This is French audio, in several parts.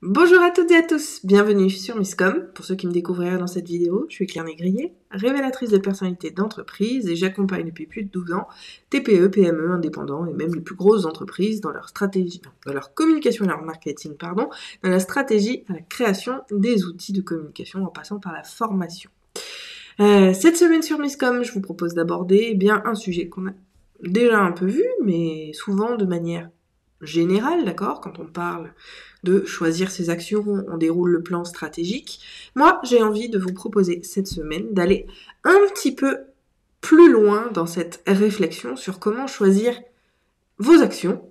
Bonjour à toutes et à tous, bienvenue sur Misscom. Pour ceux qui me découvriraient dans cette vidéo, je suis Claire Négrier, révélatrice de personnalité d'entreprise et j'accompagne depuis plus de 12 ans TPE, PME, indépendants et même les plus grosses entreprises dans leur stratégie, dans leur communication et leur marketing, dans la stratégie à la création des outils de communication en passant par la formation. Cette semaine sur Misscom, je vous propose d'aborder un sujet qu'on a déjà un peu vu, mais souvent de manière générale, d'accord, quand on parle de choisir ses actions, on déroule le plan stratégique. Moi, j'ai envie de vous proposer cette semaine d'aller un petit peu plus loin dans cette réflexion sur comment choisir vos actions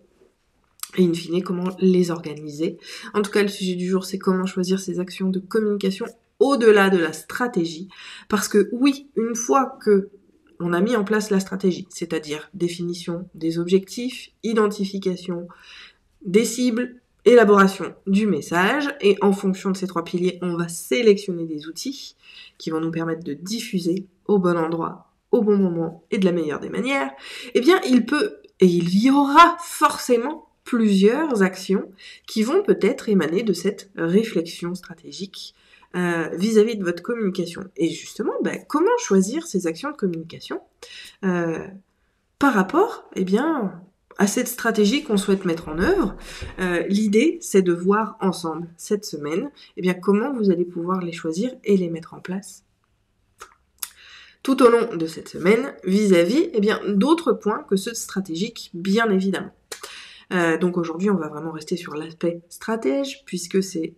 et in fine comment les organiser. En tout cas, le sujet du jour, c'est comment choisir ses actions de communication au-delà de la stratégie. Parce que oui, une fois que on a mis en place la stratégie, c'est-à-dire définition des objectifs, identification des cibles, élaboration du message, et en fonction de ces 3 piliers, on va sélectionner des outils qui vont nous permettre de diffuser au bon endroit, au bon moment et de la meilleure des manières. Il y aura forcément plusieurs actions qui vont peut-être émaner de cette réflexion stratégique vis-à-vis de votre communication. Et justement, comment choisir ces actions de communication par rapport, à cette stratégie qu'on souhaite mettre en œuvre. L'idée, c'est de voir ensemble cette semaine, comment vous allez pouvoir les choisir et les mettre en place tout au long de cette semaine, vis-à-vis d'autres points que ceux stratégiques, bien évidemment. Donc aujourd'hui, on va vraiment rester sur l'aspect stratège, puisque c'est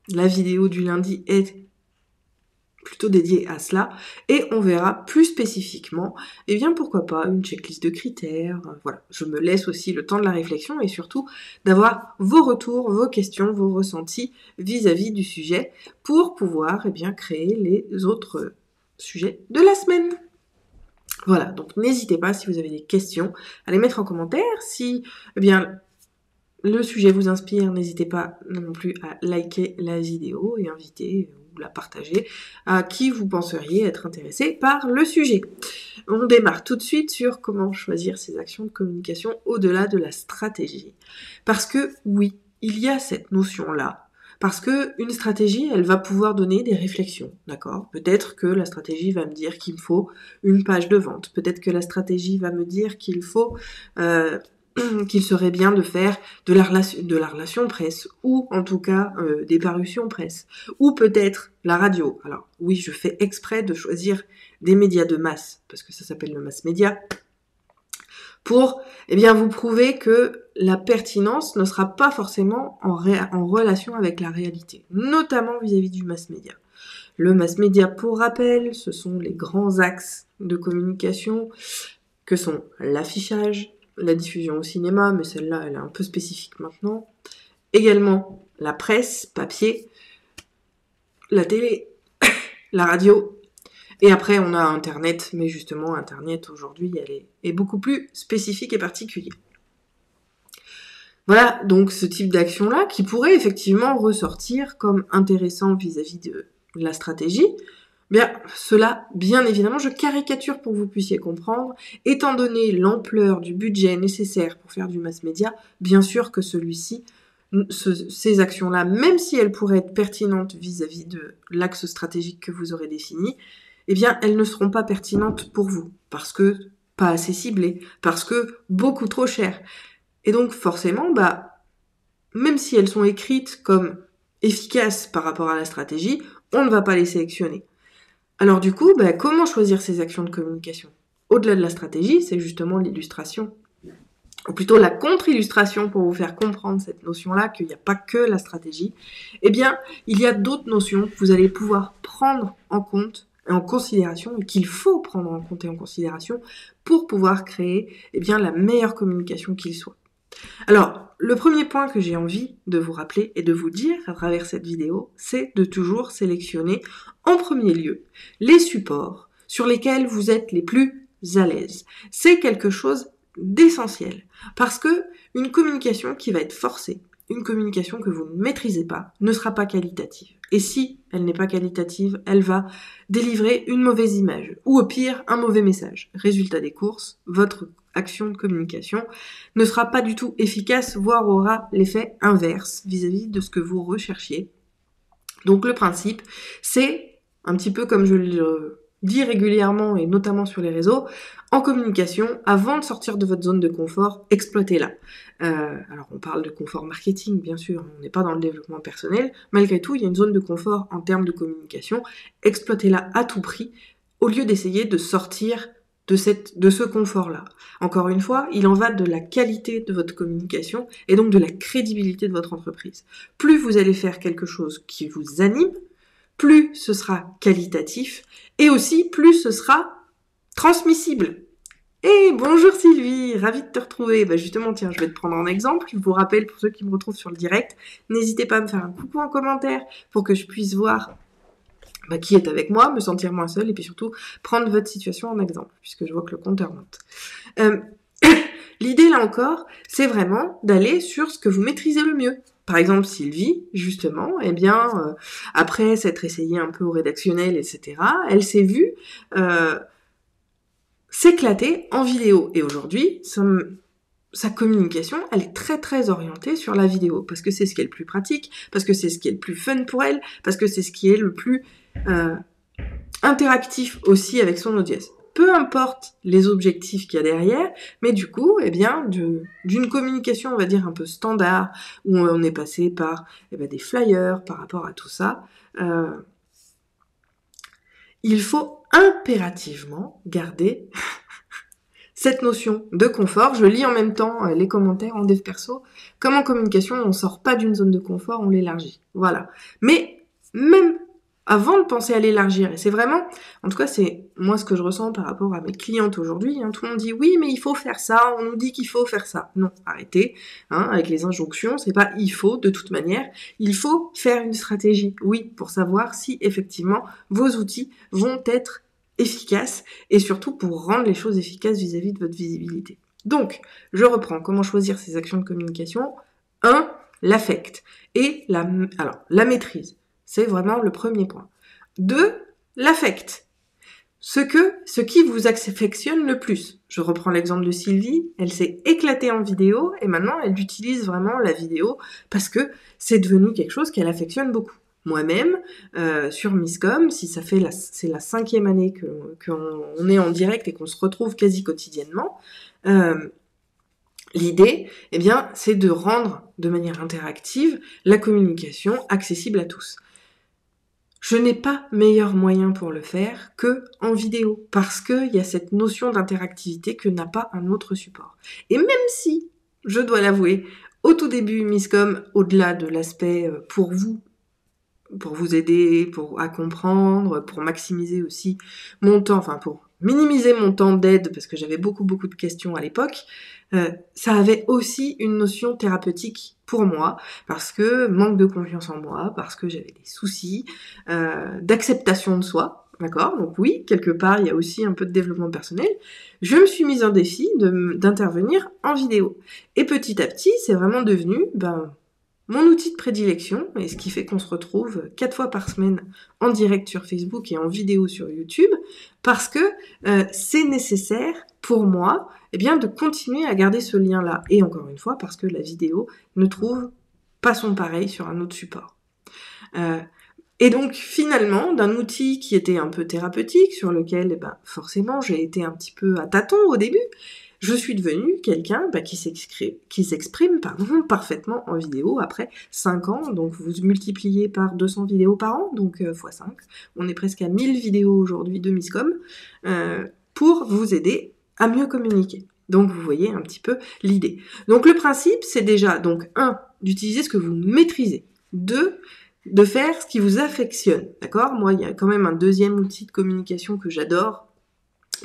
la vidéo du lundi est plutôt dédié à cela, et on verra plus spécifiquement, pourquoi pas, une checklist de critères, voilà. Je me laisse aussi le temps de la réflexion, et surtout d'avoir vos retours, vos questions, vos ressentis vis-à-vis du sujet, pour pouvoir, créer les autres sujets de la semaine. Voilà, donc n'hésitez pas, si vous avez des questions, à les mettre en commentaire. Si, le sujet vous inspire, n'hésitez pas non plus à liker la vidéo et inviter ou la partager à qui vous penseriez être intéressé par le sujet. On démarre tout de suite sur comment choisir ses actions de communication au-delà de la stratégie. Parce que oui, il y a cette notion-là. Parce que une stratégie, elle va pouvoir donner des réflexions, d'accord ? Peut-être que la stratégie va me dire qu'il me faut une page de vente. Peut-être que la stratégie va me dire qu'il faut qu'il serait bien de faire de la relation presse, ou en tout cas des parutions presse, ou peut-être la radio. Alors oui, je fais exprès de choisir des médias de masse, parce que ça s'appelle le mass média, pour vous prouver que la pertinence ne sera pas forcément en relation avec la réalité, notamment vis-à-vis du mass média. Le mass média, pour rappel, ce sont les grands axes de communication que sont l'affichage, la diffusion au cinéma, mais celle-là, elle est un peu spécifique maintenant. Également, la presse, papier, la télé, la radio. Et après, on a Internet, mais justement, Internet, aujourd'hui, elle est beaucoup plus spécifique et particulière. Voilà, donc ce type d'action-là, qui pourrait effectivement ressortir comme intéressant vis-à-vis de la stratégie. Cela, bien évidemment, je caricature pour que vous puissiez comprendre, étant donné l'ampleur du budget nécessaire pour faire du mass média, bien sûr que ces actions-là, même si elles pourraient être pertinentes vis-à-vis de l'axe stratégique que vous aurez défini, elles ne seront pas pertinentes pour vous, parce que pas assez ciblées, parce que beaucoup trop chères. Et donc forcément, même si elles sont écrites comme efficaces par rapport à la stratégie, on ne va pas les sélectionner. Alors du coup, comment choisir ces actions de communication ? Au-delà de la stratégie, c'est justement l'illustration, ou plutôt la contre-illustration pour vous faire comprendre cette notion-là, qu'il n'y a pas que la stratégie. Il y a d'autres notions que vous allez pouvoir prendre en compte et en considération, et qu'il faut prendre en compte et en considération pour pouvoir créer la meilleure communication qu'il soit. Alors, le premier point que j'ai envie de vous rappeler et de vous dire à travers cette vidéo, c'est de toujours sélectionner en premier lieu les supports sur lesquels vous êtes les plus à l'aise. C'est quelque chose d'essentiel parce que une communication qui va être forcée, une communication que vous ne maîtrisez pas ne sera pas qualitative. Et si elle n'est pas qualitative, elle va délivrer une mauvaise image, ou au pire, un mauvais message. Résultat des courses, votre action de communication ne sera pas du tout efficace, voire aura l'effet inverse vis-à-vis de ce que vous recherchiez. Donc le principe, c'est un petit peu comme je le dis régulièrement, et notamment sur les réseaux, en communication, avant de sortir de votre zone de confort, exploitez-la. Alors on parle de confort marketing, bien sûr, on n'est pas dans le développement personnel, malgré tout, il y a une zone de confort en termes de communication, exploitez-la à tout prix, au lieu d'essayer de sortir de ce confort-là. Encore une fois, il en va de la qualité de votre communication, et donc de la crédibilité de votre entreprise. Plus vous allez faire quelque chose qui vous anime, plus ce sera qualitatif, et aussi plus ce sera transmissible. Et bonjour Sylvie, ravie de te retrouver. Justement, tiens, je vais te prendre en exemple. Je vous rappelle, pour ceux qui me retrouvent sur le direct, n'hésitez pas à me faire un coucou en commentaire pour que je puisse voir qui est avec moi, me sentir moins seule, et puis surtout prendre votre situation en exemple, puisque je vois que le compteur monte. L'idée, là encore, c'est vraiment d'aller sur ce que vous maîtrisez le mieux. Par exemple, Sylvie, justement, après s'être essayée un peu au rédactionnel, etc., elle s'est vue s'éclater en vidéo. Et aujourd'hui, sa communication, elle est très très orientée sur la vidéo, parce que c'est ce qui est le plus pratique, parce que c'est ce qui est le plus fun pour elle, parce que c'est ce qui est le plus interactif aussi avec son audience. Peu importe les objectifs qu'il y a derrière, mais du coup, d'une communication, on va dire, un peu standard, où on est passé par des flyers par rapport à tout ça, il faut impérativement garder cette notion de confort. Je lis en même temps les commentaires en dev perso. Comme en communication, on sort pas d'une zone de confort, on l'élargit. Voilà. Mais même avant de penser à l'élargir, et c'est vraiment, en tout cas c'est moi ce que je ressens par rapport à mes clientes aujourd'hui, tout le monde dit oui mais il faut faire ça, on nous dit qu'il faut faire ça. Non, arrêtez, avec les injonctions, c'est pas il faut de toute manière, il faut faire une stratégie, oui, pour savoir si effectivement vos outils vont être efficaces, et surtout pour rendre les choses efficaces vis-à-vis de votre visibilité. Donc, je reprends, comment choisir ces actions de communication. 1. L'affect, et la maîtrise. C'est vraiment le premier point. 2. L'affect. Ce qui vous affectionne le plus. Je reprends l'exemple de Sylvie, elle s'est éclatée en vidéo, et maintenant elle utilise vraiment la vidéo, parce que c'est devenu quelque chose qu'elle affectionne beaucoup. Moi-même, sur Misscom, si c'est la 5e année qu'on est en direct et qu'on se retrouve quasi quotidiennement, l'idée, c'est de rendre de manière interactive la communication accessible à tous. Je n'ai pas meilleur moyen pour le faire que en vidéo, parce qu'il y a cette notion d'interactivité que n'a pas un autre support. Et même si, je dois l'avouer, au tout début, Misscom, au-delà de l'aspect pour vous aider à comprendre, pour maximiser aussi mon temps, pour minimiser mon temps d'aide, parce que j'avais beaucoup de questions à l'époque, ça avait aussi une notion thérapeutique pour moi, parce que manque de confiance en moi, parce que j'avais des soucis d'acceptation de soi, d'accord ? Donc oui, quelque part, il y a aussi un peu de développement personnel. Je me suis mise en défi d'intervenir en vidéo. Et petit à petit, c'est vraiment devenu mon outil de prédilection, et ce qui fait qu'on se retrouve 4 fois par semaine en direct sur Facebook et en vidéo sur YouTube, parce que c'est nécessaire pour moi de continuer à garder ce lien-là. Et encore une fois, parce que la vidéo ne trouve pas son pareil sur un autre support. Et donc finalement, d'un outil qui était un peu thérapeutique, sur lequel forcément j'ai été un petit peu à tâtons au début, je suis devenue quelqu'un qui s'exprime parfaitement en vidéo après 5 ans, donc vous multipliez par 200 vidéos par an, donc x 5, on est presque à 1000 vidéos aujourd'hui de Misscom, pour vous aider à mieux communiquer. Donc vous voyez un petit peu l'idée. Donc le principe, c'est déjà, 1, d'utiliser ce que vous maîtrisez, 2, de faire ce qui vous affectionne, d'accord ? Moi, il y a quand même un deuxième outil de communication que j'adore,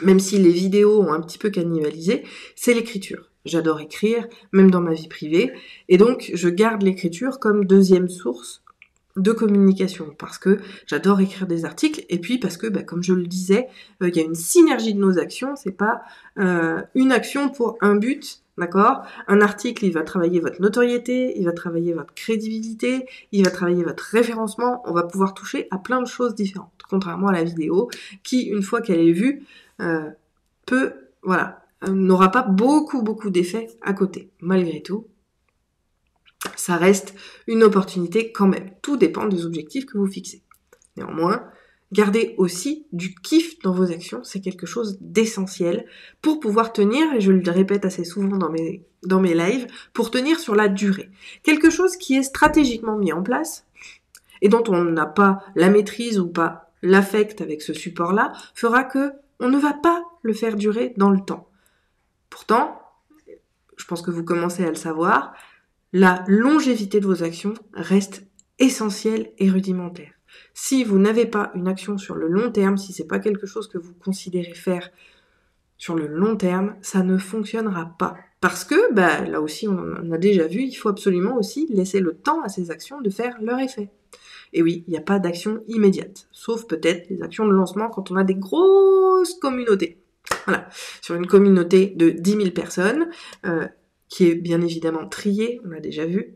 même si les vidéos ont un petit peu cannibalisé, c'est l'écriture. J'adore écrire, même dans ma vie privée, et donc je garde l'écriture comme deuxième source de communication, parce que j'adore écrire des articles, et puis parce que, comme je le disais, il y a une synergie de nos actions, c'est pas une action pour un but, d'accord? Un article, il va travailler votre notoriété, il va travailler votre crédibilité, il va travailler votre référencement, on va pouvoir toucher à plein de choses différentes, contrairement à la vidéo, qui, une fois qu'elle est vue, n'aura pas beaucoup d'effets à côté. Malgré tout, ça reste une opportunité quand même. Tout dépend des objectifs que vous fixez. Néanmoins, gardez aussi du kiff dans vos actions, c'est quelque chose d'essentiel pour pouvoir tenir, et je le répète assez souvent dans mes lives, pour tenir sur la durée. Quelque chose qui est stratégiquement mis en place et dont on n'a pas la maîtrise ou pas l'affect avec ce support-là, fera que on ne va pas le faire durer dans le temps. Pourtant, je pense que vous commencez à le savoir, la longévité de vos actions reste essentielle et rudimentaire. Si vous n'avez pas une action sur le long terme, si c'est pas quelque chose que vous considérez faire sur le long terme, ça ne fonctionnera pas. Parce que, là aussi, on en a déjà vu, il faut absolument aussi laisser le temps à ces actions de faire leur effet. Et oui, il n'y a pas d'action immédiate, sauf peut-être les actions de lancement quand on a des grosses communautés. Voilà, sur une communauté de 10 000 personnes, qui est bien évidemment triée, on l'a déjà vu,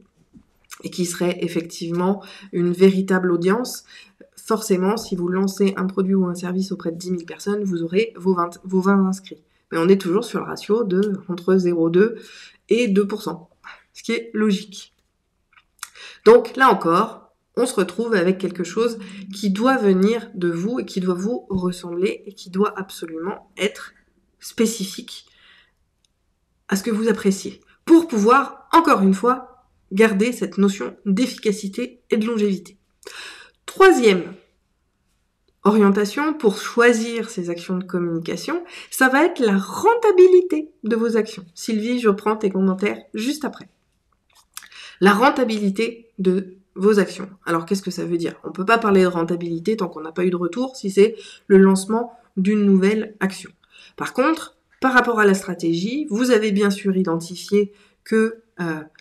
et qui serait effectivement une véritable audience. Forcément, si vous lancez un produit ou un service auprès de 10 000 personnes, vous aurez vos 20 inscrits. Mais on est toujours sur le ratio de entre 0,2 et 2%, ce qui est logique. Donc là encore, on se retrouve avec quelque chose qui doit venir de vous et qui doit vous ressembler et qui doit absolument être spécifique à ce que vous appréciez, pour pouvoir, encore une fois, garder cette notion d'efficacité et de longévité. Troisième orientation pour choisir ces actions de communication, ça va être la rentabilité de vos actions. Sylvie, je reprends tes commentaires juste après. La rentabilité de vos actions. Alors, qu'est-ce que ça veut dire? On ne peut pas parler de rentabilité tant qu'on n'a pas eu de retour si c'est le lancement d'une nouvelle action. Par contre, par rapport à la stratégie, vous avez bien sûr identifié que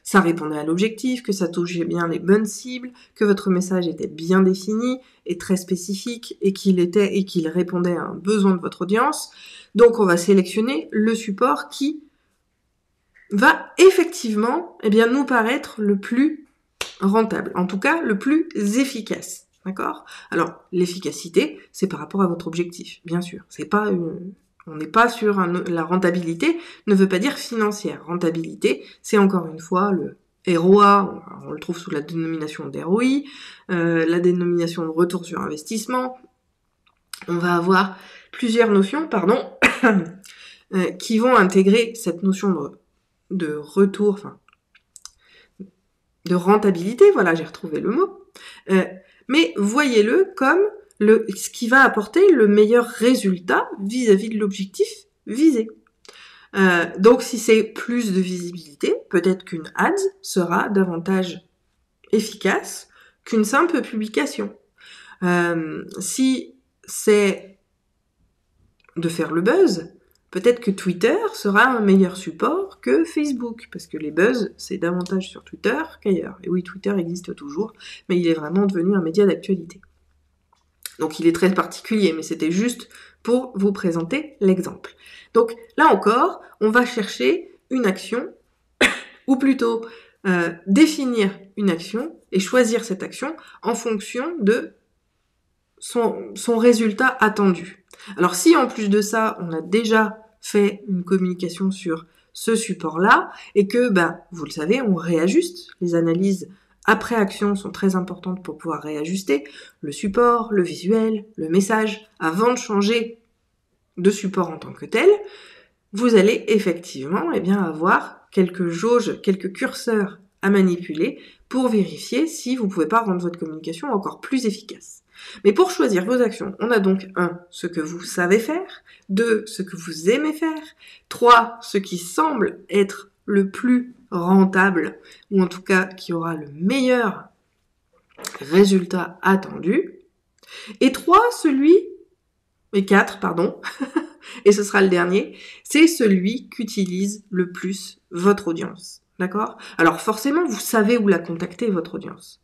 ça répondait à l'objectif, que ça touchait bien les bonnes cibles, que votre message était bien défini et très spécifique et qu'il répondait à un besoin de votre audience. Donc, on va sélectionner le support qui va effectivement nous paraître le plus rentable, en tout cas le plus efficace. D'accord? Alors, l'efficacité, c'est par rapport à votre objectif, bien sûr. On n'est pas sur la rentabilité, ne veut pas dire financière. Rentabilité, c'est encore une fois le ROA, on le trouve sous la dénomination d'ROI, la dénomination de retour sur investissement. On va avoir plusieurs notions, qui vont intégrer cette notion de retour, de rentabilité, voilà, j'ai retrouvé le mot. Mais voyez-le comme ce qui va apporter le meilleur résultat vis-à-vis de l'objectif visé. Donc si c'est plus de visibilité, peut-être qu'une ad sera davantage efficace qu'une simple publication. Si c'est de faire le buzz, peut-être que Twitter sera un meilleur support que Facebook, parce que les buzz, c'est davantage sur Twitter qu'ailleurs. Et oui, Twitter existe toujours, mais il est vraiment devenu un média d'actualité. Donc il est très particulier, mais c'était juste pour vous présenter l'exemple. Donc là encore, on va chercher une action, ou plutôt définir une action et choisir cette action en fonction de son résultat attendu. Alors si en plus de ça, on a déjà fait une communication sur ce support-là, et que, vous le savez, on réajuste, les analyses après action sont très importantes pour pouvoir réajuster le support, le visuel, le message, avant de changer de support en tant que tel, vous allez effectivement avoir quelques jauges, quelques curseurs à manipuler pour vérifier si vous ne pouvez pas rendre votre communication encore plus efficace. Mais pour choisir vos actions, on a donc 1, ce que vous savez faire, 2, ce que vous aimez faire, 3, ce qui semble être le plus rentable, ou en tout cas qui aura le meilleur résultat attendu, et 4, et ce sera le dernier, c'est celui qu'utilise le plus votre audience. D'accord? Alors forcément, vous savez où la contacter, votre audience.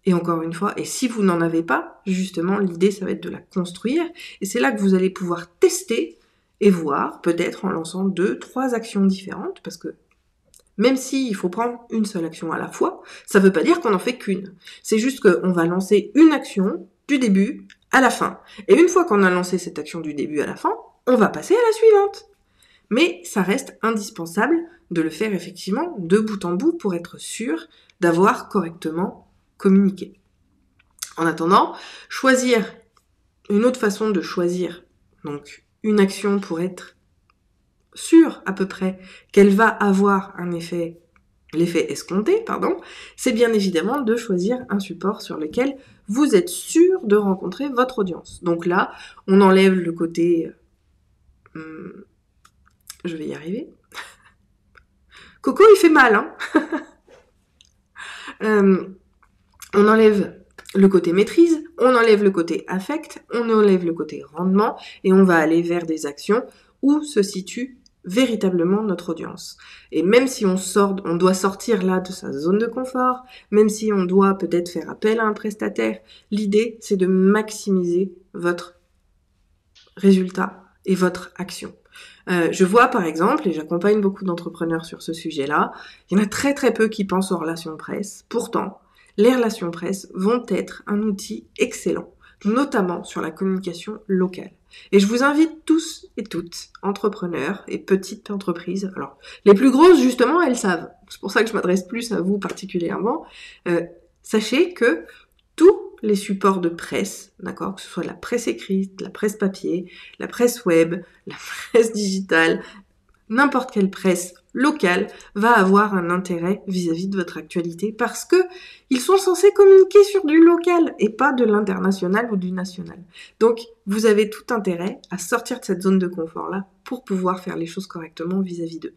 Et encore une fois, et si vous n'en avez pas, justement, l'idée, ça va être de la construire. Et c'est là que vous allez pouvoir tester et voir, peut-être en lançant 2, 3 actions différentes, parce que même s'il faut prendre une seule action à la fois, ça veut pas dire qu'on n'en fait qu'une. C'est juste qu'on va lancer une action du début à la fin. Et une fois qu'on a lancé cette action du début à la fin, on va passer à la suivante. Mais ça reste indispensable de le faire effectivement de bout en bout pour être sûr d'avoir correctement communiqué. En attendant, choisir une autre façon de choisir donc une action pour être sûr à peu près qu'elle va avoir l'effet escompté, c'est bien évidemment de choisir un support sur lequel vous êtes sûr de rencontrer votre audience. Donc là, on enlève le côté je vais y arriver. Coco, il fait mal, hein. On enlève le côté maîtrise, on enlève le côté affect, on enlève le côté rendement, et on va aller vers des actions où se situe véritablement notre audience. Et même si on doit sortir là de sa zone de confort, même si on doit peut-être faire appel à un prestataire, l'idée, c'est de maximiser votre résultat et votre action. Je vois par exemple, et j'accompagne beaucoup d'entrepreneurs sur ce sujet-là, il y en a très très peu qui pensent aux relations presse. Pourtant, les relations presse vont être un outil excellent, notamment sur la communication locale. Et je vous invite tous et toutes, entrepreneurs et petites entreprises, alors les plus grosses justement, elles savent, c'est pour ça que je m'adresse plus à vous particulièrement, sachez que tous les supports de presse, d'accord, que ce soit la presse écrite, la presse papier, la presse web, la presse digitale, n'importe quelle presse locale va avoir un intérêt vis-à-vis de votre actualité parce que ils sont censés communiquer sur du local et pas de l'international ou du national. Donc, vous avez tout intérêt à sortir de cette zone de confort-là pour pouvoir faire les choses correctement vis-à-vis d'eux.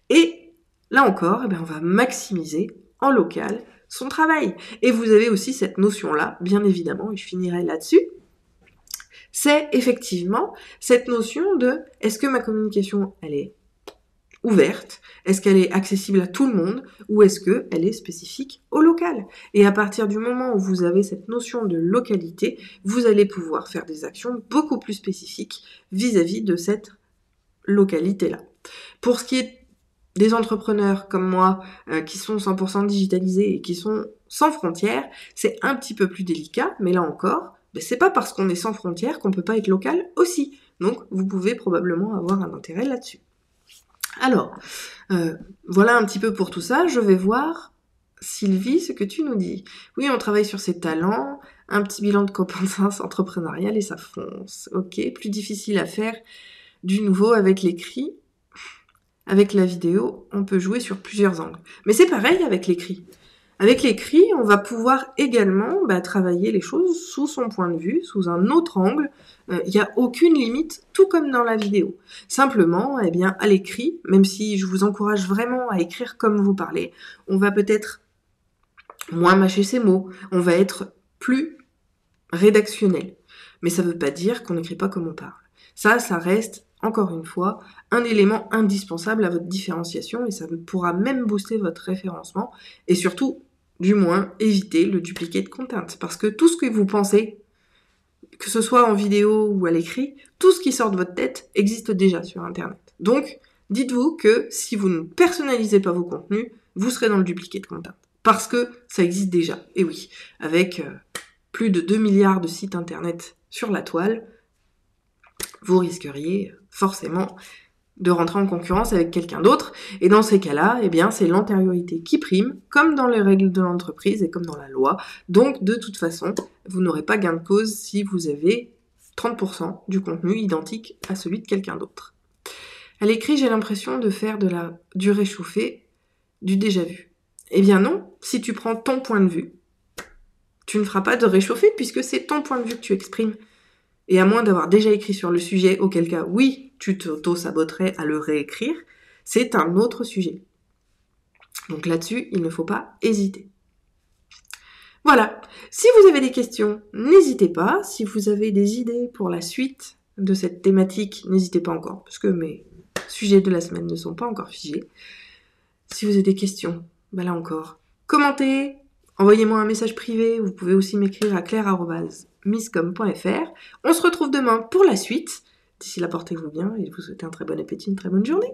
Et là encore, on va maximiser en local son travail. Et vous avez aussi cette notion-là, bien évidemment, et je finirai là-dessus, c'est effectivement cette notion de est-ce que ma communication, elle est ouverte, est-ce qu'elle est accessible à tout le monde, ou est-ce qu'elle est spécifique au local. Et à partir du moment où vous avez cette notion de localité, vous allez pouvoir faire des actions beaucoup plus spécifiques vis-à-vis de cette localité-là. Pour ce qui est des entrepreneurs comme moi qui sont 100% digitalisés et qui sont sans frontières, c'est un petit peu plus délicat, mais là encore, c'est pas parce qu'on est sans frontières qu'on peut pas être local aussi. Donc vous pouvez probablement avoir un intérêt là-dessus. Alors, voilà un petit peu pour tout ça. Je vais voir, Sylvie, ce que tu nous dis. Oui, on travaille sur ses talents, un petit bilan de compétences entrepreneuriales et ça fonce. Ok, plus difficile à faire du nouveau avec l'écrit. Avec la vidéo, on peut jouer sur plusieurs angles. Mais c'est pareil avec l'écrit. Avec l'écrit, on va pouvoir également travailler les choses sous son point de vue, sous un autre angle. Il n'y a aucune limite, tout comme dans la vidéo. Simplement, à l'écrit, même si je vous encourage vraiment à écrire comme vous parlez, on va peut-être moins mâcher ses mots, on va être plus rédactionnel. Mais ça ne veut pas dire qu'on n'écrit pas comme on parle. Ça reste, encore une fois, un élément indispensable à votre différenciation et ça pourra même booster votre référencement et surtout, du moins, éviter le duplicate content. Parce que tout ce que vous pensez, que ce soit en vidéo ou à l'écrit, tout ce qui sort de votre tête existe déjà sur Internet. Donc, dites-vous que si vous ne personnalisez pas vos contenus, vous serez dans le duplicate content. Parce que ça existe déjà. Et oui, avec plus de 2 milliards de sites Internet sur la toile, vous risqueriez forcément de rentrer en concurrence avec quelqu'un d'autre. Et dans ces cas-là, c'est l'antériorité qui prime, comme dans les règles de l'entreprise et comme dans la loi. Donc, de toute façon, vous n'aurez pas gain de cause si vous avez 30% du contenu identique à celui de quelqu'un d'autre. À l'écrit, j'ai l'impression de faire du réchauffé, du déjà vu. Eh bien non, si tu prends ton point de vue, tu ne feras pas de réchauffé puisque c'est ton point de vue que tu exprimes. Et à moins d'avoir déjà écrit sur le sujet, auquel cas, oui, tu t'auto-saboterais à le réécrire, c'est un autre sujet. Donc là-dessus, il ne faut pas hésiter. Voilà. Si vous avez des questions, n'hésitez pas. Si vous avez des idées pour la suite de cette thématique, n'hésitez pas encore, parce que mes sujets de la semaine ne sont pas encore figés. Si vous avez des questions, là encore, commentez, envoyez-moi un message privé, vous pouvez aussi m'écrire à claire@miscom.fr. On se retrouve demain pour la suite, D'ici là, portez-vous bien et je vous souhaite un très bon appétit, une très bonne journée.